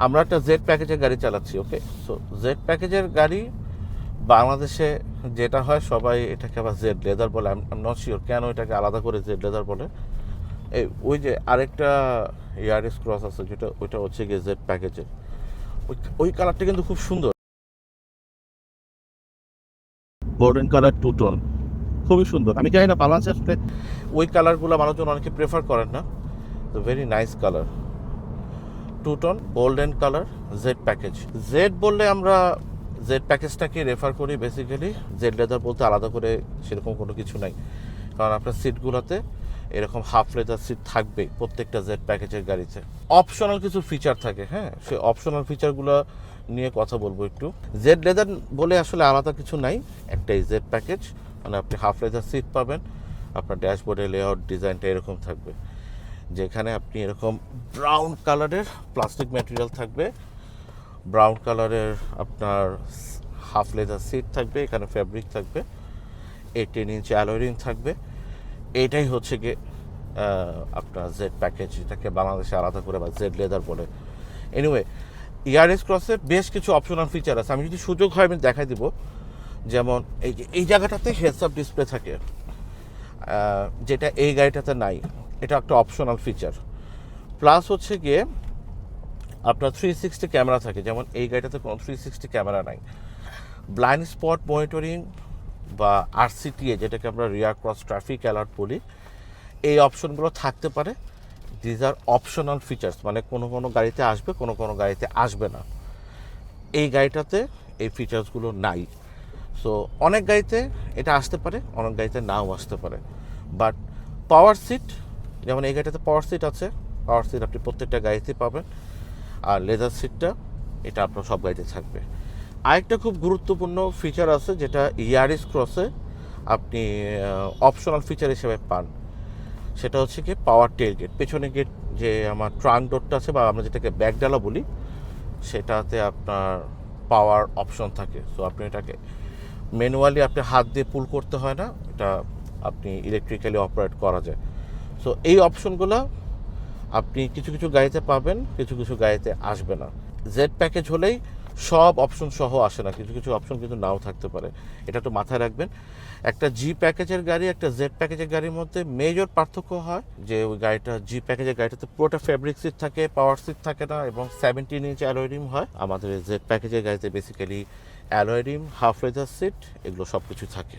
আমরা একটা জেড প্যাকেজের গাড়ি চালাচ্ছি, ওকে। সো জেড প্যাকেজের গাড়ি বাংলাদেশে যেটা হয়, সবাই এটাকে আবার জেড লেদার বলে। আই এম নট শিওর কেন এটাকে আলাদা করে জেড লেদার বলে। এই ওই যে আরেকটা ইয়ারিস ক্রস আছে, যেটা ওইটা হচ্ছে গিয়ে জেড প্যাকেজের। ওই কালারটা কিন্তু খুব সুন্দর, গোল্ডেন কালার টু টোন, খুবই সুন্দর। আমি জানি না বাংলাদেশে আসলে ওই কালারগুলো মানুষজন অনেকে প্রেফার করেন না। তো very nice colour, two tone golden colour, Z package. Z বললে আমরা জেড প্যাকেজটাকে রেফার করি বেসিক্যালি। জেড লেদার বলতে আলাদা করে সেরকম কোনো কিছু নাই, কারণ আপনার সিটগুলোতে এরকম হাফ লেদার সিট থাকবে প্রত্যেকটা জেড প্যাকেজের গাড়িতে। অপশনাল কিছু ফিচার থাকে, হ্যাঁ, সেই অপশনাল ফিচারগুলো নিয়ে কথা বলবো একটু। জেড লেদার বলে আসলে আলাদা কিছু নাই, একটাই জেড প্যাকেজ। মানে আপনি হাফ লেদার সিট পাবেন, আপনার ড্যাশবোর্ডের লেআউট ডিজাইনটা এরকম থাকবে, যেখানে আপনি এরকম ব্রাউন কালারের প্লাস্টিক ম্যাটেরিয়াল থাকবে, ব্রাউন কালারের আপনার হাফ লেদার সিট থাকবে, এখানে ফ্যাব্রিক থাকবে, 18 ইঞ্চি অ্যালয় রিং থাকবে। এইটাই হচ্ছে গিয়ে আপনার জেড প্যাকেজ, যেটাকে বাংলাদেশে আলাদা করে বা জেড লেদার বলে। এনিওয়ে, ইয়ারিস ক্রসে বেশ কিছু অপশনাল ফিচার আছে, আমি যদি সুযোগ হয় আমি দেখাই দিব। যেমন এই যে এই জায়গাটাতে হেডস আপ ডিসপ্লে থাকে, যেটা এই গাড়িটাতে নাই, এটা একটা অপশনাল ফিচার। প্লাস হচ্ছে গিয়ে আপনার 360 ক্যামেরা থাকে, যেমন এই গাড়িটাতে কোনো 360 ক্যামেরা নাই। ব্লাইন্ড স্পট মনিটরিং বা আরসিটিএ, যেটাকে আমরা রিয়ার ক্রস ট্রাফিক অ্যালার্ট বলি, এই অপশনগুলো থাকতে পারে। দিজ আর অপশনাল ফিচার্স, মানে কোনো কোনো গাড়িতে আসবে, কোনো কোনো গাড়িতে আসবে না। এই গাড়িটাতে এই ফিচার্সগুলো নাই। সো অনেক গাড়িতে এটা আসতে পারে, অনেক গাড়িতে নাও আসতে পারে। বাট পাওয়ার সিট, যেমন এই গাড়িটাতে পাওয়ার সিট আছে, পাওয়ার সিট আপনি প্রত্যেকটা গাড়িতেই পাবেন। আর লেদার সিটটা এটা আপনার সব গাড়িতে থাকবে। আরেকটা খুব গুরুত্বপূর্ণ ফিচার আছে, যেটা ইয়ারিস ক্রসে আপনি অপশনাল ফিচার হিসেবে পান। সেটা হচ্ছে কি পাওয়ার টেল গেট, পেছনে গেট যে আমার ট্রাঙ্ক ডোরটা আছে, বা আমরা যেটাকে ব্যাকডালা বলি, সেটাতে আপনার পাওয়ার অপশন থাকে। সো আপনি এটাকে ম্যানুয়ালি আপনি হাত দিয়ে পুল করতে হয় না, এটা আপনি ইলেকট্রিক্যালি অপারেট করা যায়। সো এই অপশনগুলো আপনি কিছু কিছু গাড়িতে পাবেন, কিছু কিছু গাড়িতে আসবে না। জেড প্যাকেজ হলেই সব অপশন সহ আসে না, কিছু কিছু অপশন কিন্তু নাও থাকতে পারে, এটা একটু মাথায় রাখবেন। একটা জি প্যাকেজের গাড়ি একটা জেড প্যাকেজের গাড়ির মধ্যে মেজর পার্থক্য হয় যে ওই গাড়িটা, জি প্যাকেজের গাড়িটাতে পুরোটা ফেব্রিক সিট থাকে, পাওয়ার সিট থাকে না, এবং 17 ইঞ্চ অ্যালয় রিম হয়। আমাদের জেড প্যাকেজের গাড়িতে basically alloy rim, half leather seat, এগুলো সব কিছু থাকে।